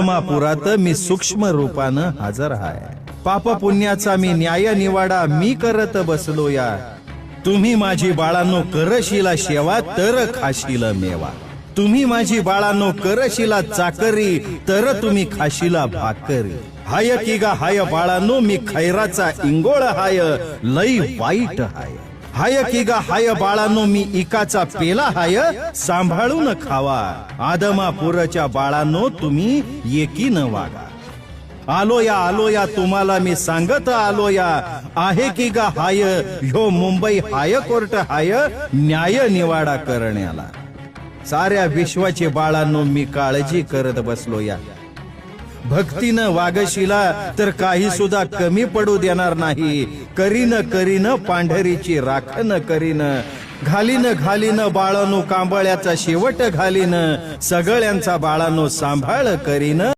आदमापुरात मी सूक्ष्म रूपानं हजर हाय। पाप पुण्याचा मी न्याय निवाडा मी करत बसलो या। तुम्ही माझी बाळांनो करशिला सेवा तर खाशील मेवा। तुम्ही माझी बाळांनो करशिला चाकरी तर तुम्ही खाशीला भाकरी। हाय की गा हाय बाळांनो मी खैराचा इंगोळ हाय लई वाईट हाय। हाय की गा हाय बाळांनो मी इकाचा पेला हाय सांभाळून खावा। आदमापुरच्या बाळांनो तुम्ही एकीन वागा। आलो या तुम्हाला मी सांगत आलो या। आहे की गा हाय ह्यो मुंबई हाय कोर्ट हाय न्याय निवाडा करण्याला। साऱ्या विश्वाचे बाळांनो मी काळजी करत बसलो या। भक्तीनं वागशिला तर काही सुद्धा कमी पडू देणार नाही। करीन पांढरीची राखण करीन। घालीन बाळांनो कांबळ्याचा शेवट घालीन। सगळ्यांचा बाळांनो सांभाळ करीन।